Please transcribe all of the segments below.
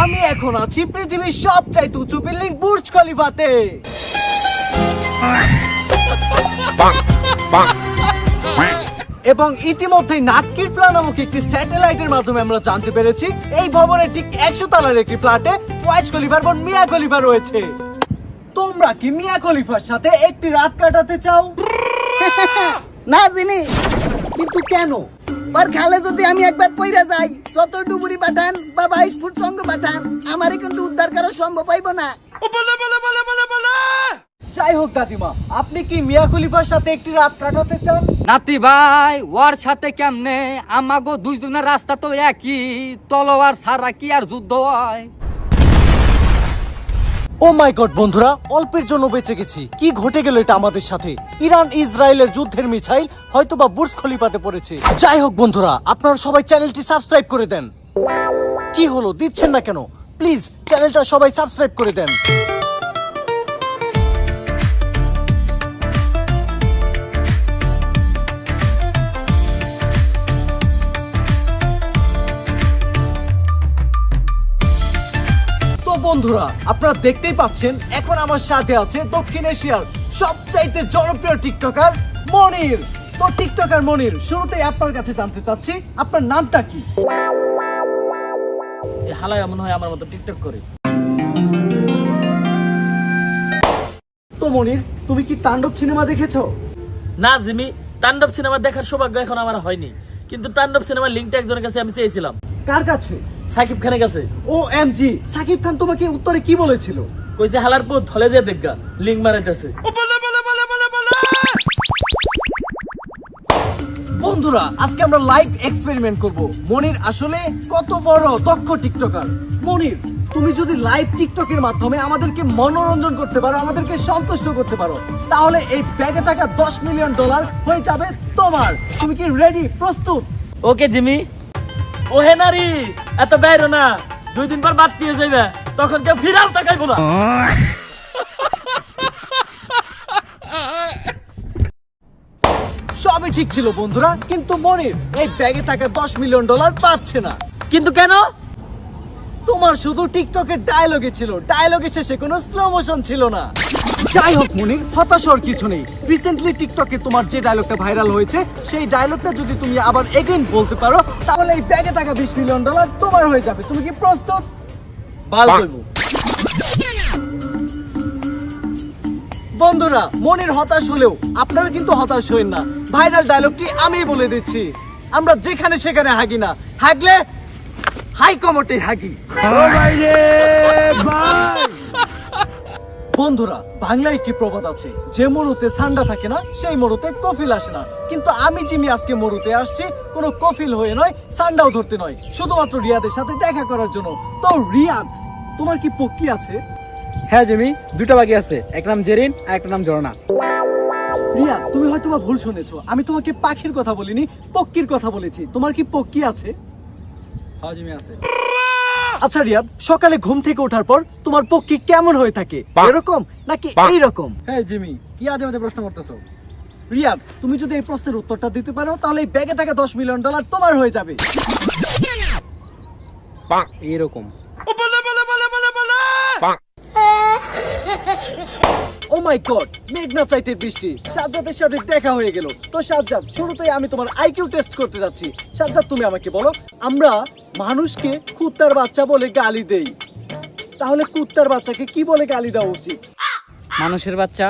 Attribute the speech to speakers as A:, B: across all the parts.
A: আমি এখন আছি পৃথিবীর সবচাইতে উঁচু বিল্ডিং বুর্জ খলিফাতে। এবং ইতিমধ্যেই নাটকির প্লা নামক একটি স্যাটেলাইটের মাধ্যমে আমরা জানতে পেরেছি এই ভবনের ঠিক 100 তলার একটি ফ্ল্যাটে ওয়াইজ খলিফার বোন মিয়া খলিফা রয়েছে। তোমরা কি মিয়া খলিফার সাথে একটি রাত কাটাতে চাও?
B: না জিমি,
A: কিন্তু কেন?
B: আর খালে যদি আমি একবার পইরা যাই, যত ডুবুরি পাঠান বা 22 ফুট সঙ্গ পাঠান, আমারে কিন্তু উদ্ধার করা সম্ভব হইব না।
A: যাই হোক দাদিমা, আপনি কি মিয়া খলিফার সাথে একটি রাত কাটাতে চান?
C: নাতি ভাই, ওর সাথে কেমনে? আমাগো দুইজনের রাস্তা তো একই, তলোয়ার ছাড়া কি আর যুদ্ধ হয়?
A: ও মাই গড বন্ধুরা, অল্পের জন্য বেঁচে গেছি। কি ঘটে গেল এটা আমাদের সাথে? ইরান ইসরায়েলের যুদ্ধের মিসাইল হয়তোবা বুর্জ খলিফাতে পড়েছে। যাই হোক বন্ধুরা, আপনারা সবাই চ্যানেলটি সাবস্ক্রাইব করে দেন। কি হলো, দিচ্ছেন না কেন? প্লিজ চ্যানেলটা সবাই সাবস্ক্রাইব করে দেন। বন্ধুরা, আপনারা দেখতেই পাচ্ছেন এখন আমার সাথে আছে দক্ষিণ এশিয়ার সবচাইতে জনপ্রিয় টিকটকার মনির। তো টিকটকার মনির, শুরুতেই আপনার কাছে জানতে চাচ্ছি আপনার নামটা কি?
D: হালাই মনে হয় আমার মতো টিকটক করে।
A: তো মনির, তুমি কি তাণ্ডব সিনেমা দেখেছো?
D: না জিমি, তাণ্ডব সিনেমা দেখার সৌভাগ্য এখন আমার হয়নি, কিন্তু তাণ্ডব সিনেমার লিঙ্কটা একজনের কাছে আমি চেয়েছিলাম।
A: কার কাছে?
D: সাকিব খানের কাছে।
A: ও এমজি, সাকিব খান তোমাকে উত্তরে কি বলেছিল?
D: কইছে হালার পুত হলে যে দেখগা, লিঙ্ক মারাইতেছে।
A: বন্ধুরা, আজকে আমরা লাইভ এক্সপেরিমেন্ট করব মনির আসলে কত বড় দক্ষ টিকটকার। মনির, তুমি যদি লাইভ টিকটকের মাধ্যমে আমাদেরকে মনোরঞ্জন করতে পারো, আমাদেরকে সন্তুষ্ট করতে পারো, তাহলে এই ব্যাগে থাকা $10 মিলিয়ন হয়ে যাবে তোমার। তুমি কি রেডি, প্রস্তুত?
D: Okay Jimmy. ও হে নারী, এত বাইরো না, 2 দিন পর বাড়তি হয়ে যাবে, তখন কেউ ফিরাল তাকাইবো না।
A: সবই ঠিক ছিল বন্ধুরা, কিন্তু মনির এই ব্যাগে থাকা $10 মিলিয়ন পাচ্ছে না।
D: কিন্তু কেন?
A: তোমার শুধু টিকটকের ডায়লগে ছিল, ডায়লগের শেষে কোনো স্লো মোশন ছিল না। যাই হোক মনির, হতাশ হওয়ার কিছু নেই। রিসেন্টলি টিকটকে তোমার যে ডায়লগটা ভাইরাল হয়েছে, সেই ডায়লগটা যদি তুমি আবার এগেইন বলতে পারো, তাহলে এই ব্যাগে থাকা $20 মিলিয়ন তোমার হয়ে যাবে। তুমি কি প্রস্তুত?
D: বাল কইবো।
A: বন্ধুরা, মনির হতাশ হলেও আপনারা কিন্তু হতাশ হবেন না। ভাইরাল ডায়লগটি আমি বলে দিচ্ছি। আমরা যেখানে সেখানে হাগি না, হাগলে হাই কমোটে হাগি। বন্ধুরা, বাংলায় একটি প্রবাদ আছে, যে মরুতে ঠান্ডা থাকে না সেই মরুতে কফিল আসে না। কিন্তু আমি জিমি আজকে মরুতে আসছি কোনো কফিল হয়ে নয়, ঠান্ডাও ধরতে নয়, শুধুমাত্র রিয়াদের সাথে দেখা করার জন্য। তো রিয়াদ, তোমার কি পক্ষী আছে?
E: হ্যাঁ জিমি, 2টা বাকি আছে, এক নাম জেরিন আর একটা নাম ঝর্ণা।
A: রিয়াদ, তুমি হয়তো ভুল শুনেছো, আমি তোমাকে পাখির কথা বলিনি, পক্ষীর কথা বলেছি। তোমার কি পক্ষী আছে?
E: হ্যাঁ জিমি আছে।
A: আচ্ছা রিয়াদ, সকালে ঘুম থেকে ওঠার পর তোমার পক্ষী কেমন হয়ে থাকে? এরকম নাকি এইরকম?
E: হ্যাঁ জিমি, কি আজে বাজে প্রশ্ন করতেছো?
A: রিয়াদ, তুমি যদি এই প্রশ্নের উত্তরটা দিতে পারো, তাহলে এই ব্যাগে থাকা $10 মিলিয়ন তোমার হয়ে যাবে।
E: এইরকম।
A: ও মাই গড, মেঘনা চাইতে বৃষ্টি। সাজ্জাদের সাথে দেখা হয়ে গেল। তো সাজ্জাদ, শুরুতেই আমি তোমার আইকিউ টেস্ট করতে যাচ্ছি। সাজ্জাদ, তুমি আমাকে বলো, আমরা মানুষকে কুত্তার বাচ্চা বলে গালি দেই, তাহলে কুত্তার বাচ্চাকে কি বলে গালি দেওয়া উচিত?
C: মানুষের বাচ্চা।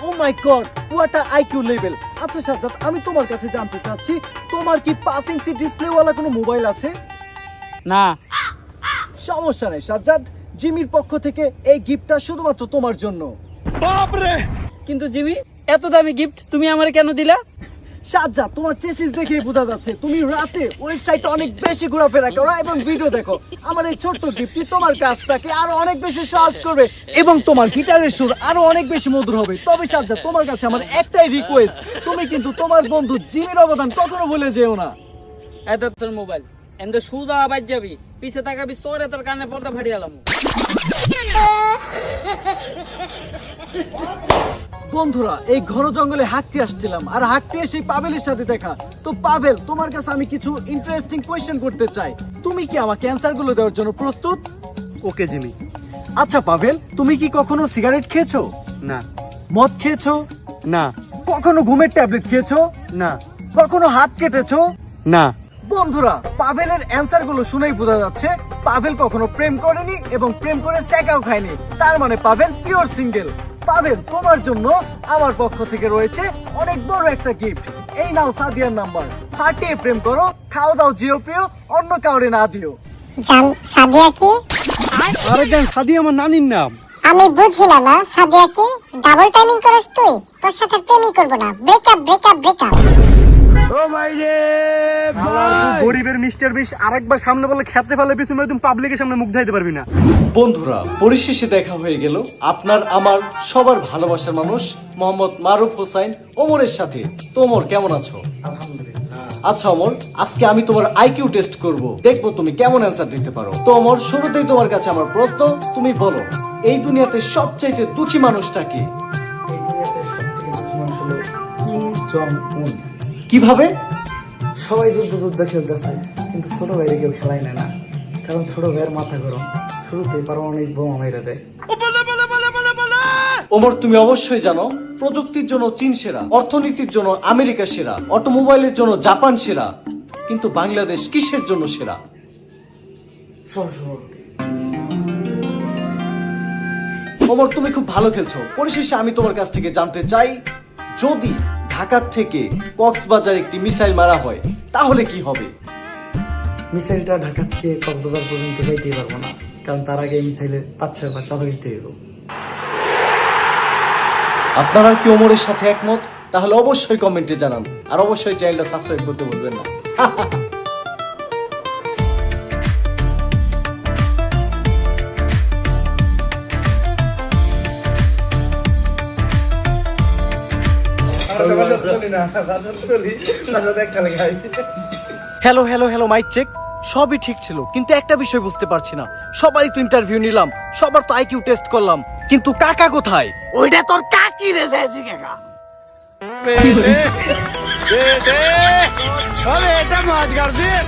A: Oh my god, what a IQ level. আচ্ছা সাজ্জাদ, আমি তোমার কাছে জানতে চাচ্ছি, তোমার কি 5 ইঞ্চি ডিসপ্লেওয়ালা কোনো মোবাইল আছে?
C: না।
A: সমস্যা নেই সাজ্জাদ, জিমির পক্ষ থেকে এই গিফটটা শুধুমাত্র তোমার জন্য।
C: কিন্তু জিমি, এত দামি গিফট তুমি আমারে কেন দিলা?
A: সাজ্জাদ, তোমার চেসিস দেখেই বোঝা যাচ্ছে তুমি রাতে ওয়েবসাইটে অনেক বেশি ঘোরাফেরা করো এবং ভিডিও দেখো। আমার এই ছোট্ট গিফটটি তোমার কাজটাকে আরো অনেক বেশি সহজ করবে এবং তোমার গিটারের সুর আরো অনেক বেশি মধুর হবে। তবে সাজ্জাদ, তোমার কাছে আমার একটাই রিকোয়েস্ট, তুমি কিন্তু তোমার বন্ধু জিমির অবদান কখনো ভুলে যেও না।
C: এত তোর মোবাইল এন্ড সুদা বাজ যাবি, পিছে তাকাবি, তোরে তোর কানে পর্দা ফাটিয়ালাম।
A: বন্ধুরা, এই ঘন জঙ্গলে হাঁটতে আসছিলাম, আর হাঁটতে এসে পাবেলের সাথে দেখা। তো পাবেল, তোমার কাছে আমি কিছু ইন্টারেস্টিং কোয়েশ্চেন করতে চাই। তুমি কি আমাকে অ্যান্সার গুলো দেওয়ার জন্য প্রস্তুত?
E: Okay Jimmy.
A: আচ্ছা পাভেল, তুমি কি কখনো সিগারেট খেয়েছো?
E: না।
A: মদ খেয়েছো?
E: না।
A: কখনো ঘুমের ট্যাবলেট খেয়েছো?
E: না।
A: কখনো হাত কেটেছো?
E: না।
A: বন্ধুরা, পাভেলের অ্যান্সার গুলো শুনেই বোঝা যাচ্ছে পাভেল কখনো প্রেম করেনি এবং প্রেম করে স্যাকাও খায়নি। তার মানে পাভেল পিওর সিঙ্গেল। পাভেল, তোমার জন্য আমার পক্ষ থেকে রয়েছে অনেক বড় একটা গিফট। এই নাও সাদিয়ার নাম্বার, ফাটিয়ে প্রেম করো, খাও দাও জিও প্রিয়, অন্য কাউরে না দিও।
F: জান সাদিয়া কি?
E: আরে জান, সাদি আমার নানির নাম।
F: আমি বুঝি না না সাদিয়া কি? ডাবল টাইমিং করস তুই? তোর সাথে প্রেমই করব না। Breakup breakup breakup.
E: ও ভাই রে ভাই, গরিবের মিস্টার বিশ আরেকবার সামনে বলে খেতে ফেলে পিছু মেরে তুমি পাবলিকের সামনে মুখ দেখাইতে পারবি না।
A: বন্ধুরা, পরিশেষে দেখা হয়ে গেল আপনার আমার সবার ভালোবাসার মানুষ মোহাম্মদ মারুফ হোসাইন ওমরের সাথে। তো ওমর, কেমন আছো? আচ্ছা ওমর, আজকে আমি তোমার আইকিউ টেস্ট করব, দেখবো তুমি কেমন অ্যান্সার দিতে পারো। তো ওমর, শুরুতেই তোমার কাছে আমার প্রশ্ন, তুমি বলো এই দুনিয়াতে সবচাইতে দুঃখী মানুষটা কি?
G: এই দুনিয়াতে সবথেকে দুঃখী মানুষ হলো কিম জং উন।
A: কিভাবে?
G: সবাই যুদ্ধ খেলতেছে, কিন্তু ছোট ভাইরে কেউ খেলায় না, কারণ ছোট ভাইয়ের মাথা গরম, শুরুতেই পারমাণবিক বোমা মেরে দেয়।
A: ওমর, তুমি অবশ্যই জানো প্রযুক্তির জন্য চীন সেরা, অর্থনীতির জন্য আমেরিকা সেরা, অটোমোবাইলের জন্য জাপান সেরা, কিন্তু বাংলাদেশ কিসের জন্য সেরা?
G: সহসভাপতি।
A: ওমর, তুমি খুব ভালো খেলছো। পরিশেষে আমি তোমার কাছ থেকে জানতে চাই, যদি ঢাকার থেকে কক্সবাজার একটি মিসাইল মারা হয় তাহলে কি হবে?
G: মিসাইলটা ঢাকা থেকে কক্সবাজার পর্যন্ত যাইতেই পারবো না, কারণ তার আগে মিসাইলের 5-6 বার চাপা দিতে হইব।
A: আপনারা কি ওমরের সাথে একমত? তাহলে অবশ্যই কমেন্টে জানান, আর অবশ্যই চ্যানেলটা সাবস্ক্রাইব করতে ভুলবেন না। Hello hello hello, mic check. সবই ঠিক ছিল, কিন্তু একটা বিষয় বুঝতে পারছি না। সবাই তো ইন্টারভিউ নিলাম, সবার তো আইকিউ টেস্ট করলাম, কিন্তু কাকা কোথায়? ওইটা তোর কাকি রে যাইছি কাকা।
E: এটা মাছ গার্জেন